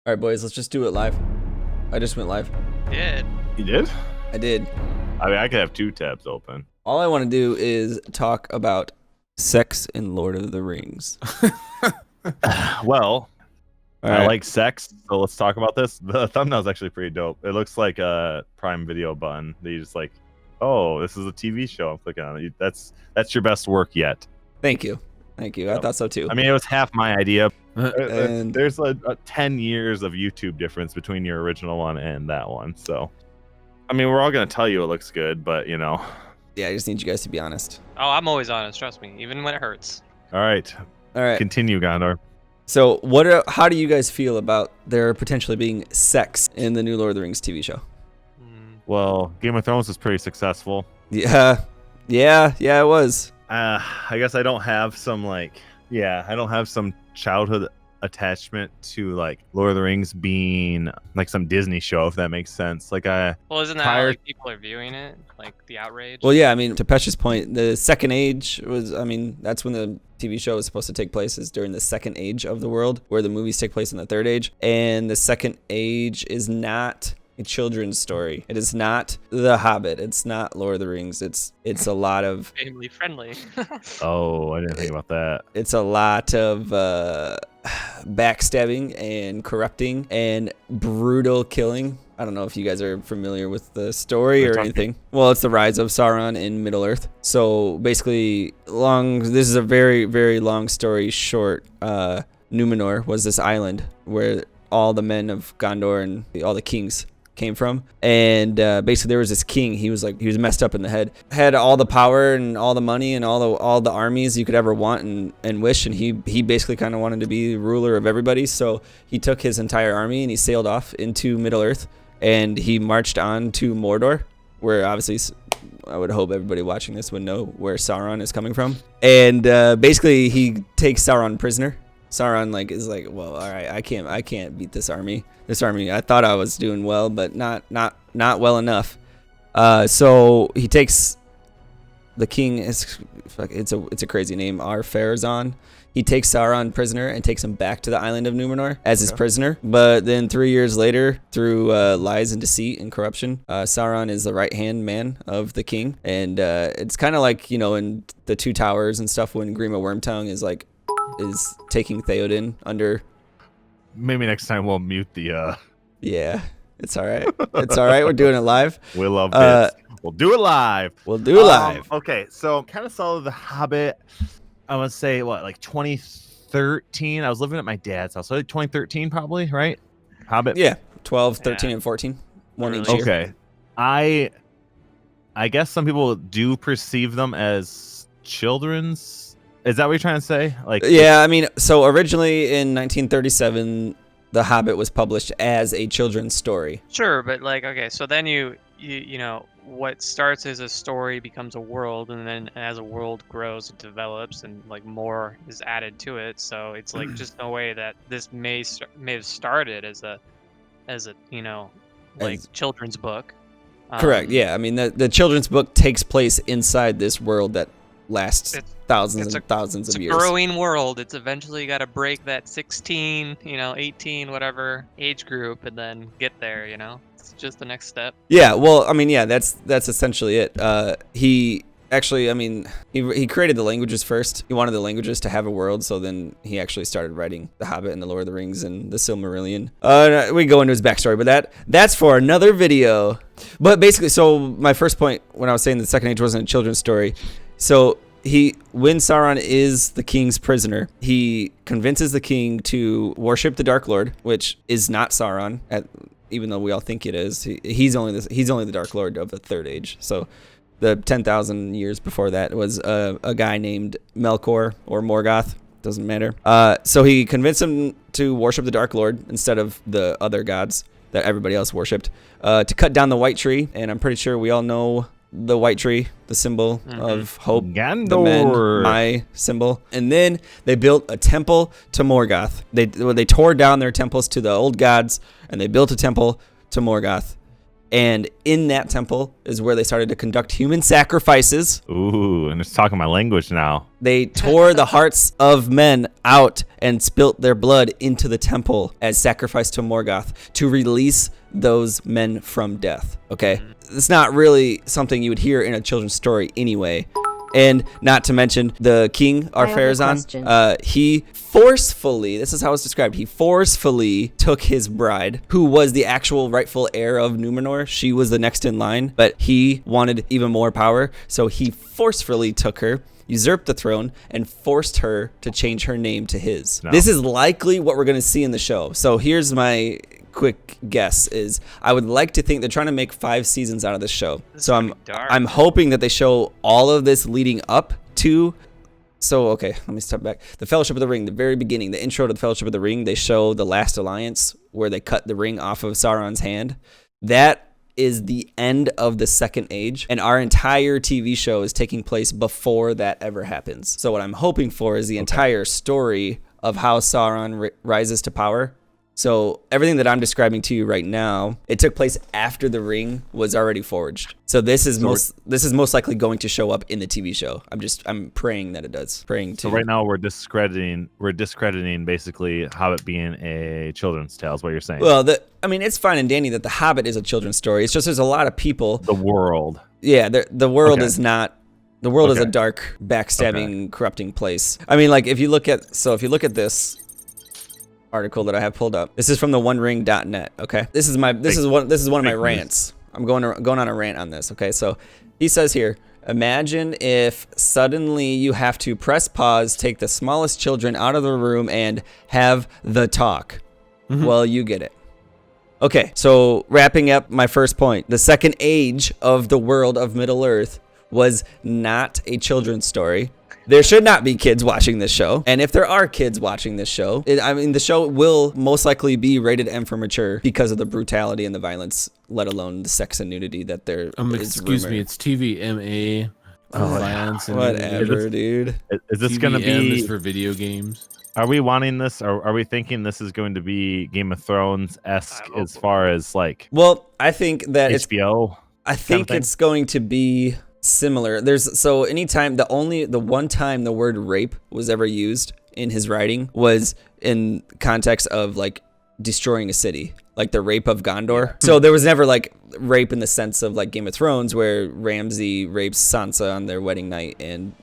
All right, boys, let's just do it live. I just went live. Yeah. You did? I did. I mean, I could have 2 tabs open. All I want to do is talk about sex in Lord of the Rings. Well, All I right. like sex, so let's talk about this. The thumbnail's actually pretty dope. It looks like a Prime Video button. That you just like, oh, this is a TV show. I'm clicking on it. That's your best work yet. Thank you. Thank you. I thought so too. I mean, it was half my idea. And There's a 10 years of YouTube difference between your original one and that one. So, I mean, we're all going to tell you it looks good, but, you know. yeah, I just need you guys to be honest. Oh, I'm always honest. Trust me, even when it hurts. All right. All right. Continue, Gondor. So, how do you guys feel about there potentially being sex in the new Lord of the Rings TV show? Well, Game of Thrones was pretty successful. Yeah, it was. I guess I don't have some I don't have some childhood attachment to like Lord of the Rings being like some Disney show, if that makes sense. Like Well, isn't that how like, people are viewing it? Like the outrage? Well, yeah, I mean, to Pesh's point, the Second Age was, I mean, that's when the TV show is supposed to take place, is during the Second Age of the world, where the movies take place in the Third Age. And the Second Age is not a children's story. It is not The Hobbit. It's not Lord of the Rings. It's a lot of family friendly. Oh, I didn't think about that. It's a lot of backstabbing and corrupting and brutal killing. I don't know if you guys are familiar with the story or anything. Well, it's the rise of Sauron in Middle Earth. So basically, this is a very, very long story short. Numenor was this island where all the men of Gondor and all the kings came from, and basically there was this king. He was messed up in the head, had all the power and all the money and all the armies you could ever want and wish, and he basically kind of wanted to be ruler of everybody. So he took his entire army and he sailed off into Middle Earth, and he marched on to Mordor, where obviously I would hope everybody watching this would know where Sauron is coming from. And basically he takes Sauron prisoner. Sauron is like, well, all right, I can't beat this army. This army, I thought I was doing well, but not well enough. So he takes the king. It's a crazy name, ar-pharazon. He takes Sauron prisoner and takes him back to the island of Numenor as his prisoner. But then 3 years later, through lies and deceit and corruption, Sauron is the right-hand man of the king. And it's kind of like, in the Two Towers and stuff, when Grima Wormtongue is taking Theoden under. Maybe next time we'll mute the Yeah, it's all right. It's all right. We're doing it live. We love this. We'll do it live. Okay, so kind of saw The Hobbit. I would say like 2013. I was living at my dad's house. So like 2013 probably, right? Hobbit. Yeah, 12, 13, and 14. One each year. Okay. I guess some people do perceive them as children's. Is that what you're trying to say? Yeah, I mean, so originally in 1937, The Hobbit was published as a children's story. Sure, but okay, so then you what starts as a story becomes a world, and then as a world grows, it develops, and more is added to it. So it's just no way that this may have started as a children's book. Correct. Yeah, I mean the children's book takes place inside this world that lasts thousands and thousands of years. It's a growing world. It's eventually got to break that 16, 18, whatever age group, and then get there. It's just the next step. Yeah. Well, I mean, yeah, that's essentially it. He actually, I mean, he created the languages first. He wanted the languages to have a world, so then he actually started writing The Hobbit and The Lord of the Rings and The Silmarillion. We go into his backstory, but that's for another video. But basically, so my first point when I was saying the Second Age wasn't a children's story. So when Sauron is the king's prisoner, he convinces the king to worship the Dark Lord, which is not Sauron, even though we all think it is. He's only the Dark Lord of the Third Age. So the 10,000 years before that was a guy named Melkor or Morgoth. Doesn't matter. So he convinced him to worship the Dark Lord instead of the other gods that everybody else worshipped, to cut down the White Tree. And I'm pretty sure we all know the White Tree, the symbol of hope, Gondor. the men, my symbol. And then they built a temple to Morgoth. They tore down their temples to the old gods, and they built a temple to Morgoth. And in that temple is where they started to conduct human sacrifices. Ooh, and it's talking my language now. They tore the hearts of men out and spilt their blood into the temple as sacrifice to Morgoth to release those men from death. Okay? It's not really something you would hear in a children's story anyway. And not to mention the king, ar-pharazon, he forcefully, this is how it's described, he forcefully took his bride, who was the actual rightful heir of Numenor. She was the next in line, but he wanted even more power, so he forcefully took her, usurped the throne, and forced her to change her name to his. No. This is likely what we're going to see in the show. So here's my quick guess is I would like to think they're trying to make 5 seasons out of this show. So I'm hoping that they show all of this leading up to. So okay, let me step back. The Fellowship of the Ring, the very beginning, the intro to the Fellowship of the Ring, they show the Last Alliance where they cut the ring off of Sauron's hand. That is the end of the Second Age, and our entire TV show is taking place before that ever happens. So what I'm hoping for is the entire story of how Sauron rises to power. So everything that I'm describing to you right now, it took place after the ring was already forged. So this is most likely going to show up in the TV show. I'm praying that it does. So right now we're discrediting basically Hobbit being a children's tale is what you're saying. Well, it's fine and dandy that the Hobbit is a children's story. It's just there's a lot of people. The world. Yeah, the world is not. The world is a dark, backstabbing, corrupting place. I mean, like if you look at this article that I have pulled up. This is from the onering.net, okay? This is one of my rants. I'm going on a rant on this, okay? So he says here, imagine if suddenly you have to press pause, take the smallest children out of the room and have the talk. Well, you get it. Okay, so wrapping up my first point, the Second Age of the world of Middle-earth was not a children's story. There should not be kids watching this show. And if there are kids watching this show, the show will most likely be rated M for mature because of the brutality and the violence, let alone the sex and nudity that there is excuse rumored. me, it's TVMA. Violence and whatever, dude. Is this going to be for video games? Are we wanting this, or are we thinking this is going to be Game of Thrones-esque as far as like? Well, I think that HBO. I think it's going to be similar. Anytime the one time the word rape was ever used in his writing was in context of like destroying a city, like the rape of Gondor. Yeah. So there was never like rape in the sense of like Game of Thrones where Ramsay rapes Sansa on their wedding night and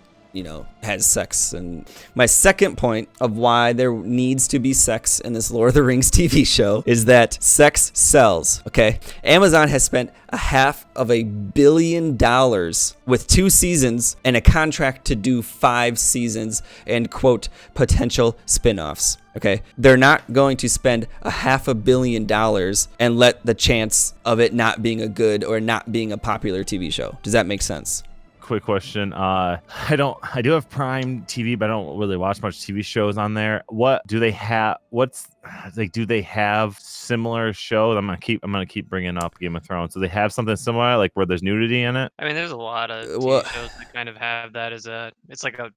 has sex. And my second point of why there needs to be sex in this Lord of the Rings TV show is that sex sells, okay? Amazon has spent $500 million with 2 seasons and a contract to do 5 seasons and, quote, potential spin-offs. Okay, they're not going to spend $500 million and let the chance of it not being a good or not being a popular TV show. Does that make sense? Quick question. I do have Prime TV, but I don't really watch much TV shows on there. What do they have? Do they have similar shows? I'm gonna keep bringing up Game of Thrones. Do they have something similar, like where there's nudity in it? I mean, there's a lot of TV shows that kind of have that as it's like a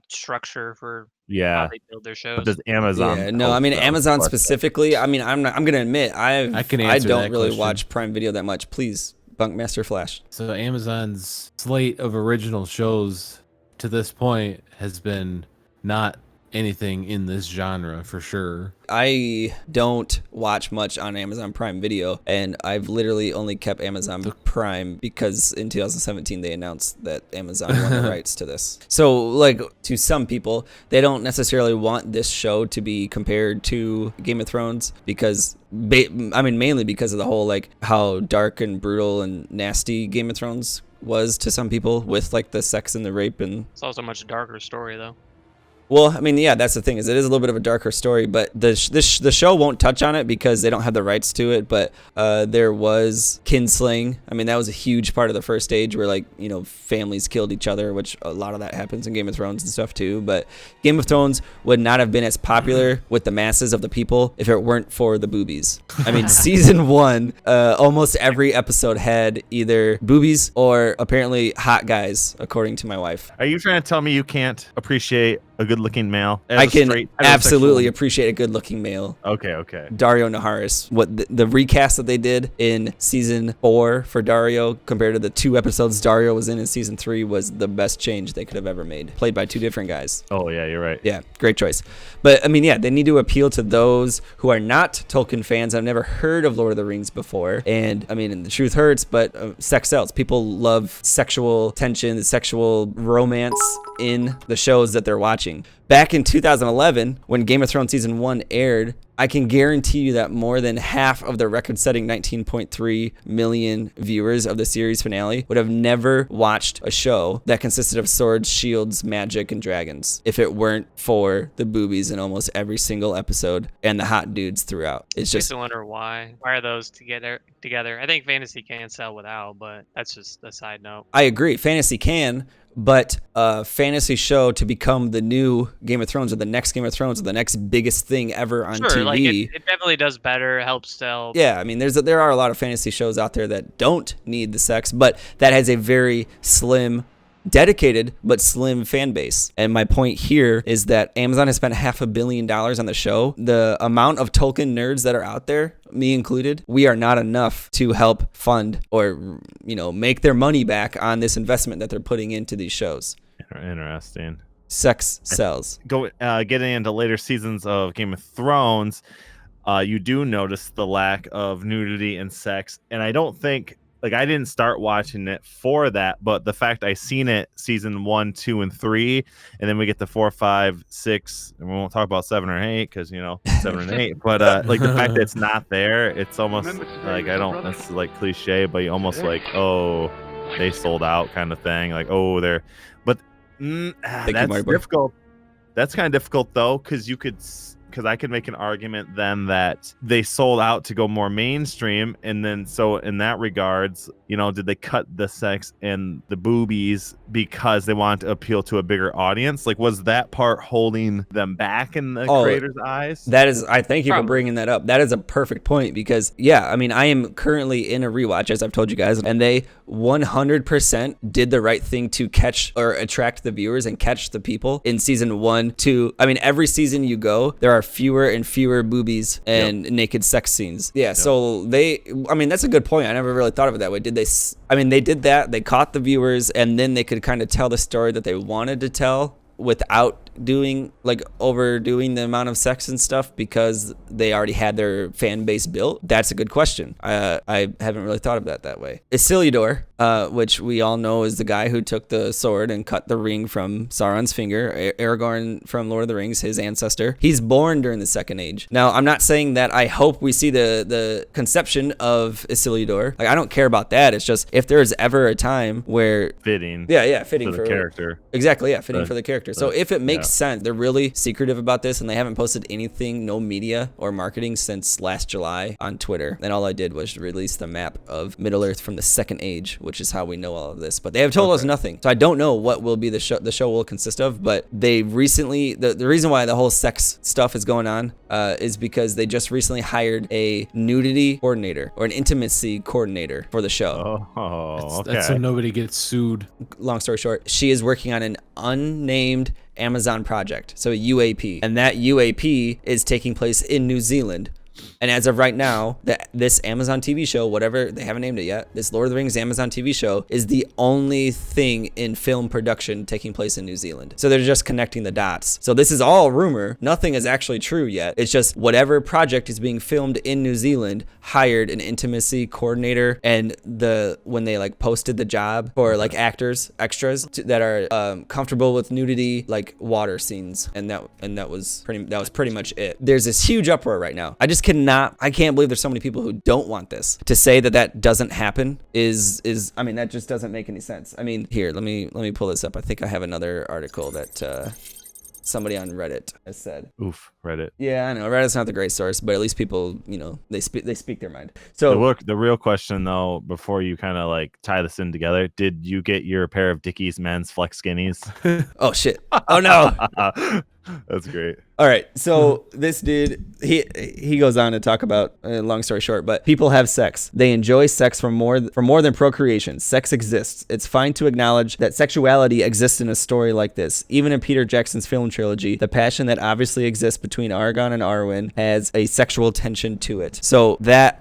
structure for how they build their shows. But does Amazon? Yeah, no, I mean Amazon specifically. I mean, I'm gonna admit I don't really watch Prime Video that much. Please. Bunkmaster Flash. So Amazon's slate of original shows to this point has been not anything in this genre for sure. I don't watch much on Amazon Prime Video, and I've literally only kept Amazon Prime because in 2017 they announced that Amazon won the rights to this. So, like, to some people, they don't necessarily want this show to be compared to Game of Thrones because, mainly because of the whole, like, how dark and brutal and nasty Game of Thrones was to some people with, like, the sex and the rape. And it's also a much darker story, though. Well, I mean, yeah, that's the thing is it is a little bit of a darker story, but the show won't touch on it because they don't have the rights to it. But there was kinslaying. I mean, that was a huge part of the first stage where, like, families killed each other, which a lot of that happens in Game of Thrones and stuff too. But Game of Thrones would not have been as popular with the masses of the people if it weren't for the boobies. I mean, season 1, almost every episode had either boobies or apparently hot guys, according to my wife. Are you trying to tell me you can't appreciate a a good-looking male? I can absolutely appreciate a good-looking male. Okay. Dario Naharis. What the recast that they did in season 4 for Dario compared to the 2 episodes Dario was in season 3 was the best change they could have ever made. Played by 2 different guys. Oh yeah, you're right. Yeah, great choice. But I mean, yeah, they need to appeal to those who are not Tolkien fans. I've never heard of Lord of the Rings before, and I mean, the truth hurts, but sex sells. People love sexual tension, sexual romance in the shows that they're watching. Back in 2011, when Game of Thrones season 1 aired, I can guarantee you that more than half of the record-setting 19.3 million viewers of the series finale would have never watched a show that consisted of swords, shields, magic, and dragons if it weren't for the boobies in almost every single episode and the hot dudes throughout. It's just, I wonder why. Why are those together? I think fantasy can sell without, but that's just a side note. I agree. Fantasy can, but a fantasy show to become the new Game of Thrones or the next Game of Thrones or the next biggest thing ever on TV. Like it definitely does better, helps sell. Yeah, I mean, there are a lot of fantasy shows out there that don't need the sex, but that has a very slim, dedicated but slim fan base. And my point here is that Amazon has spent $500 million on the show. The amount of Tolkien nerds that are out there, me included, we are not enough to help fund or, make their money back on this investment that they're putting into these shows. Interesting. Sex sells. Getting into later seasons of Game of Thrones, you do notice the lack of nudity and sex, and I don't think, I didn't start watching it for that, but the fact I seen it season 1, 2, and 3, and then we get to 4, 5, 6, and we won't talk about 7 or 8 because 7 and 8. But the fact that it's not there, it's almost like that's like cliche, but you almost oh, they sold out kind of thing. They're, but that's difficult. That's kind of difficult though, because I could make an argument then that they sold out to go more mainstream, and then so in that regards, did they cut the sex and the boobies because they wanted to appeal to a bigger audience? Was that part holding them back in the creator's eyes? That is, I thank you for bringing that up. That is a perfect point because, I mean, I am currently in a rewatch, as I've told you guys, and they 100% did the right thing to catch or attract the viewers and catch the people in season 1, 2. I mean, every season you go, there are fewer and fewer boobies and naked sex scenes. So that's a good point. I never really thought of it that way. They did that. They caught the viewers, and then they could kind of tell the story that they wanted to tell without overdoing the amount of sex and stuff because they already had their fan base built. That's a good question. I haven't really thought of that way. Isildur, which we all know is the guy who took the sword and cut the ring from Sauron's finger, Aragorn from Lord of the Rings, his ancestor. He's born during the Second Age. Now, I'm not saying that I hope we see the conception of Isildur. I don't care about that. It's just if there is ever a time where fitting. Fitting for the character. Exactly, fitting for the character. So if it makes sense, they're really secretive about this, and they haven't posted anything, no media or marketing since last July on Twitter. And all I did was release the map of Middle Earth from the Second Age, which is how we know all of this. But they have told us nothing, so I don't know what will be the show will consist of. But they recently, the reason why the whole sex stuff is going on is because they just recently hired a nudity coordinator or an intimacy coordinator for the show. That's so nobody gets sued. Long story short, she is working on an unnamed Amazon project, so a UAP, and that UAP is taking place in New Zealand. And as of right now, this Amazon TV show, whatever, they haven't named it yet, this Lord of the Rings Amazon TV show is the only thing in film production taking place in New Zealand. So they're just connecting the dots. So this is all rumor. Nothing is actually true yet. It's just whatever project is being filmed in New Zealand hired an intimacy coordinator, and when they posted the job for extras that are comfortable with nudity, water scenes, and that was pretty much it. There's this huge uproar right now. I can't believe there's so many people who don't want this. To say that doesn't happen is that just doesn't make any sense. I mean, here, let me pull this up. I think I have another article that somebody on Reddit has said. Oof, Reddit. Yeah, I know Reddit's not the great source, but at least people, they speak their mind. So the real question though, before you kind of tie this in together, did you get your pair of Dickies men's flex skinnies? Oh shit! Oh no! That's great. All right, so this dude, he goes on to talk about, long story short, but people have sex. They enjoy sex for more than procreation. Sex exists. It's fine to acknowledge that sexuality exists in a story like this. Even in Peter Jackson's film trilogy, the passion that obviously exists between Aragorn and Arwen has a sexual tension to it. So that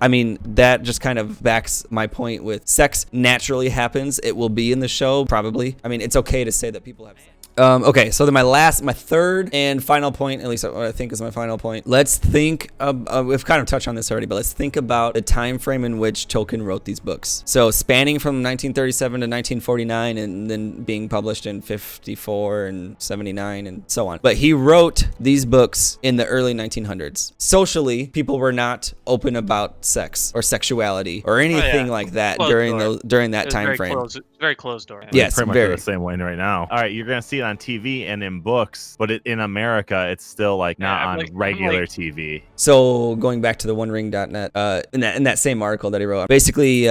just kind of backs my point with sex naturally happens. It will be in the show, probably. I mean, it's okay to say that people have sex. Okay, so then my third and final point, at least what I think is my final point. Let's think we've kind of touched on this already, but let's think about the time frame in which Tolkien wrote these books. So spanning from 1937 to 1949 and then being published in 54 and 79 and so on. But he wrote these books in the early 1900s. Socially, people were not open about sex or sexuality or anything like that during that time frame. Very closed door. Yes, pretty much the same way right now. All right, you're gonna see it on TV and in books, but in America, it's still like not on regular TV. So going back to the OneRing.net, in that same article that he wrote, basically.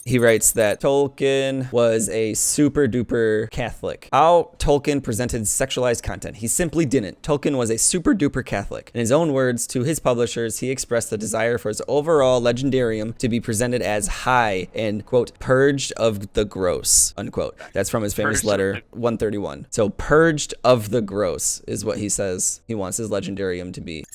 He writes that Tolkien was a super duper Catholic. How Tolkien presented sexualized content? He simply didn't. Tolkien was a super duper Catholic. In his own words to his publishers, he expressed the desire for his overall legendarium to be presented as high and, quote, purged of the gross, unquote. That's from his famous letter 131. So purged of the gross is what he says he wants his legendarium to be.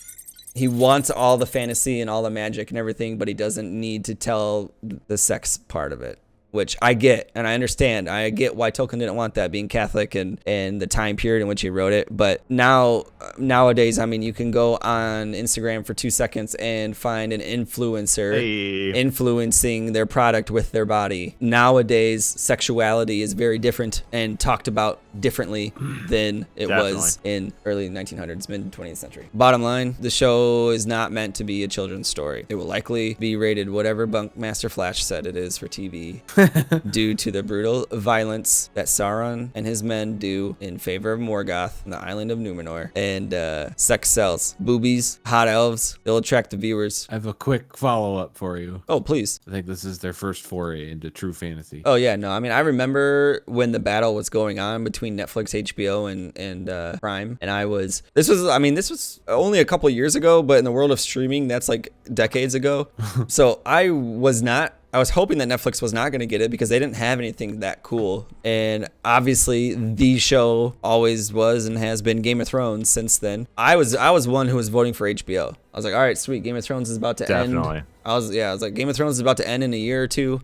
He wants all the fantasy and all the magic and everything, but he doesn't need to tell the sex part of it, which I get and I understand. I get why Tolkien didn't want that, being Catholic and the time period in which he wrote it. But nowadays, I mean, you can go on Instagram for 2 seconds and find an influencer influencing their product with their body. Nowadays, sexuality is very different and talked about differently than it was in early 1900s, mid 20th century. Bottom line, the show is not meant to be a children's story. It will likely be rated whatever Bunkmaster Flash said it is for TV. Due to the brutal violence that Sauron and his men do in favor of Morgoth and the island of Numenor. And sex sells. Boobies, hot elves, they'll attract the viewers. I have a quick follow-up for you. Oh, please. I think this is their first foray into true fantasy. Oh, yeah, no. I mean, I remember when the battle was going on between Netflix, HBO, and Prime. And this was only a couple years ago, but in the world of streaming, that's like decades ago. So I was hoping that Netflix was not going to get it because they didn't have anything that cool. And obviously the show always was and has been Game of Thrones since then. I was one who was voting for HBO. I was like, all right, sweet. Game of Thrones is about to end. Definitely. I was like, Game of Thrones is about to end in a year or two.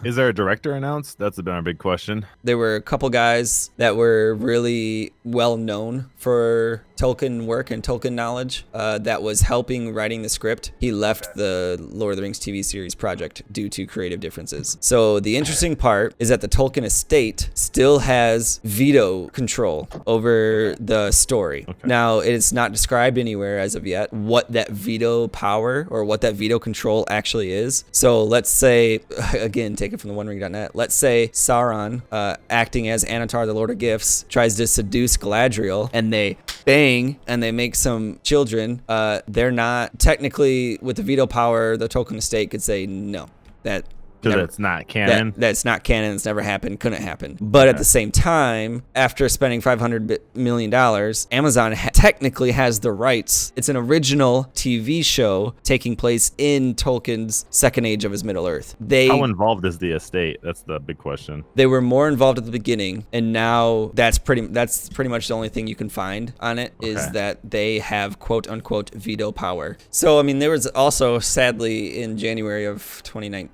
Is there a director announced? That's been our big question. There were a couple guys that were really well known for Tolkien work and Tolkien knowledge that was helping writing the script. He left the Lord of the Rings TV series project due to creative differences. So the interesting part is that the Tolkien estate still has veto control over the story. Okay. Now, it is not described anywhere as of yet what that veto power or what that veto control actually is. So let's say, again, take it from the OneRing.net. Let's say Sauron, acting as Anatar, the Lord of Gifts, tries to seduce Galadriel, and they bang and they make some children. They're not technically, with the veto power, the Tolkien estate could say no. Because it's not canon. That's not canon. It's never happened. Couldn't happen. But at the same time, after spending $500 million, Amazon technically has the rights. It's an original TV show taking place in Tolkien's second age of his Middle Earth. How involved is the estate? That's the big question. They were more involved at the beginning, and now that's pretty much the only thing you can find on it is that they have quote unquote veto power. So I mean, there was also sadly in January of 2019.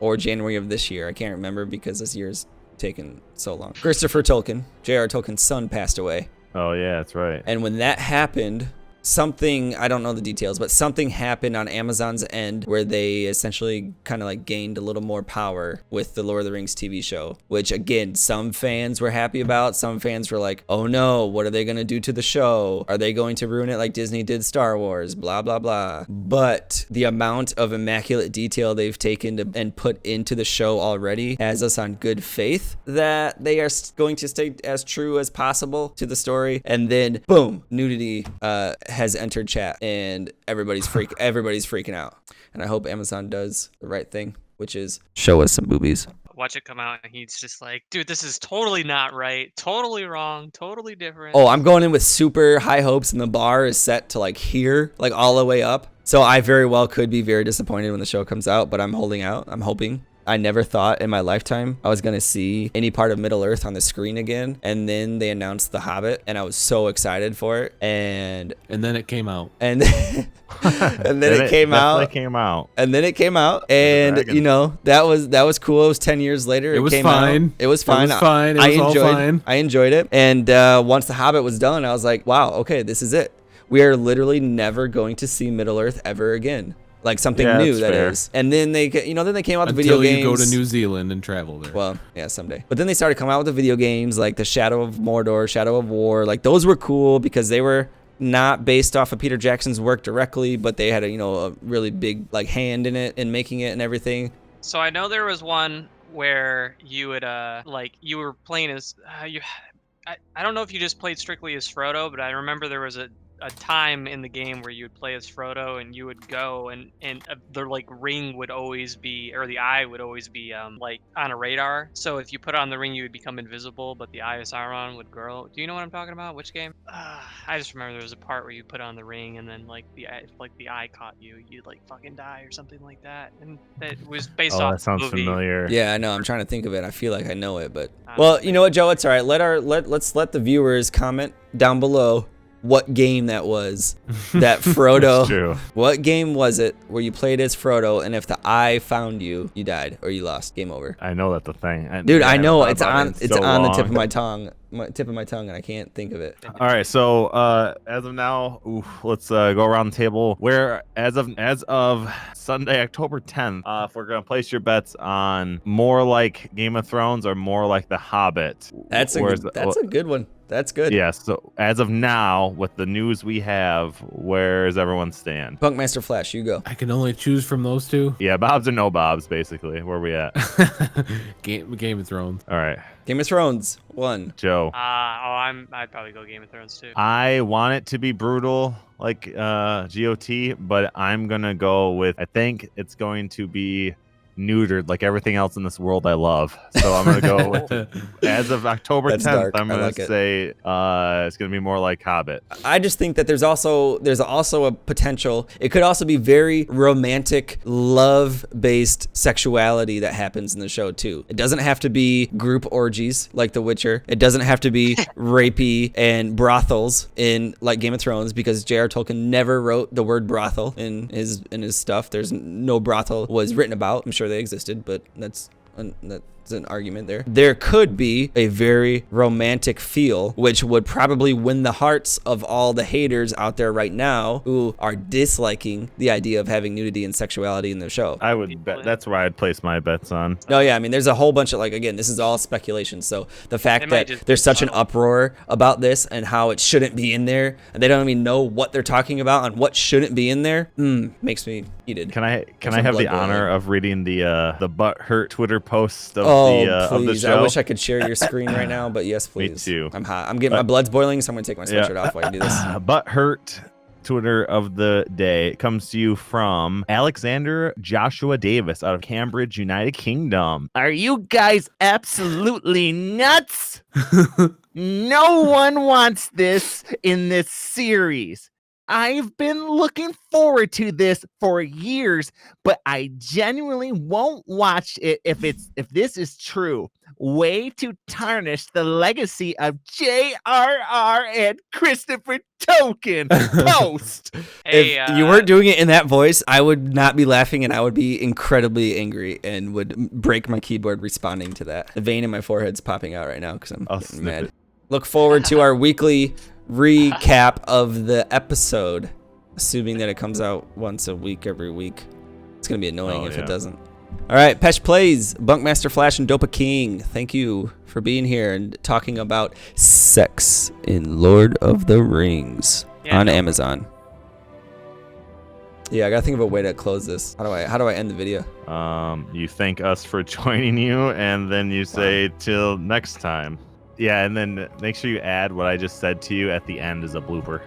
Or January of this year. I can't remember because this year's taken so long. Christopher Tolkien, J.R. Tolkien's son, passed away. Oh, yeah, that's right. And when that happened, something, I don't know the details, but something happened on Amazon's end where they essentially kind of like gained a little more power with the Lord of the Rings TV show, which again, some fans were happy about. Some fans were like, oh no, what are they going to do to the show? Are they going to ruin it like Disney did Star Wars? Blah, blah, blah. But the amount of immaculate detail they've taken and put into the show already has us on good faith that they are going to stay as true as possible to the story. And then boom, nudity has entered chat and everybody's freaking out. And I hope Amazon does the right thing, which is show us some boobies. watch it come out, and he's just like, dude, this is totally not right, totally wrong, totally different. Oh, I'm going in with super high hopes, and the bar is set to like here, like all the way up. So I very well could be very disappointed when the show comes out, but I'm holding out. I'm hoping. I never thought in my lifetime I was going to see any part of Middle Earth on the screen again. And then they announced The Hobbit, and I was so excited for it. And then it came out. And and then it came out. And then it came out. And you know, that was cool. It was 10 years later. It was came fine. Out. It was fine. It was fine. I enjoyed it. And once The Hobbit was done, I was like, wow, okay, this is it. We are literally never going to see Middle Earth ever again. Like something new, that is. And then they came out with video games. Until you go to New Zealand and travel there. Well, yeah, someday. But then they started coming out with the video games, like the Shadow of Mordor, Shadow of War. Like those were cool because they were not based off of Peter Jackson's work directly, but they had a really big like hand in it and making it and everything. So I know there was one where you would you were playing as I don't know if you just played strictly as Frodo, but I remember there was a time in the game where you would play as Frodo and you would go and the like ring would always be, or the eye would always be like on a radar. So if you put on the ring, you would become invisible, but the eye of Sauron would grow. Do you know what I'm talking about? Which game? I just remember there was a part where you put on the ring and then like the eye caught you, you'd like fucking die or something like that. And that was based off that sounds the movie. familiar. Yeah, I know. I'm trying to think of it. I feel like I know it, but well, you know what, Joe? It's all right. Let's let the viewers comment down below what game that was that Frodo. True. What game was it where you played as Frodo, and if the eye found you, you died or you lost? Game over. I know that's the thing. Dude, I know it's on the tip of my tongue. And I can't think of it. All right, so as of now, let's go around the table. Where as of Sunday, October 10th, if we're gonna place your bets on more like Game of Thrones or more like The Hobbit. That's a good one. That's good. Yeah, so as of now, with the news we have, where does everyone stand? Punkmaster Flash, you go. I can only choose from those two. Yeah, Bob's or no Bob's, basically. Where are we at? Game of Thrones. All right. Game of Thrones, 1. Joe. I'd probably go Game of Thrones too. I want it to be brutal like GOT, but I'm going to go with, I think it's going to be neutered like everything else in this world I love. So I'm going to go with, as of October 10th, dark. I'm going to say it's going to be more like Hobbit. I just think that there's also a potential. It could also be very romantic, love-based sexuality that happens in the show too. It doesn't have to be group orgies like The Witcher. It doesn't have to be rapey and brothels in like Game of Thrones, because J.R. Tolkien never wrote the word brothel in his stuff. There's no brothel was written about. I'm sure they existed, but that's an argument there. There could be a very romantic feel, which would probably win the hearts of all the haters out there right now who are disliking the idea of having nudity and sexuality in the show. I would bet that's where I'd place my bets on. No, yeah, I mean, there's a whole bunch of, like, again, this is all speculation. So the fact that there's such an uproar about this and how it shouldn't be in there, and they don't even know what they're talking about and what shouldn't be in there, makes me heated. Can I have the honor of reading the butthurt Twitter post of please. the show? I wish I could share your screen right now, but yes, please. Me too. I'm hot. I'm getting my blood's boiling, so I'm gonna take my sweatshirt off while you do this. Butthurt Twitter of the day. It comes to you from Alexander Joshua Davis out of Cambridge, United Kingdom. Are you guys absolutely nuts? No one wants this in this series. I've been looking forward to this for years, but I genuinely won't watch it if this is true. Way to tarnish the legacy of J.R.R. and Christopher Tolkien. Post. Hey, if you weren't doing it in that voice, I would not be laughing, and I would be incredibly angry and would break my keyboard responding to that. The vein in my forehead's popping out right now because I'm getting mad. Look forward to our weekly recap of the episode, assuming that it comes out once a week every week. It's gonna be annoying if it doesn't. All right, Pesh Plays, Bunkmaster Flash, and Dopa King, thank you for being here and talking about sex in Lord of the Rings on Amazon. Yeah, I gotta think of a way to close this. How do I end the video? You thank us for joining you, and then you say till next time. Yeah, and then make sure you add what I just said to you at the end as a blooper.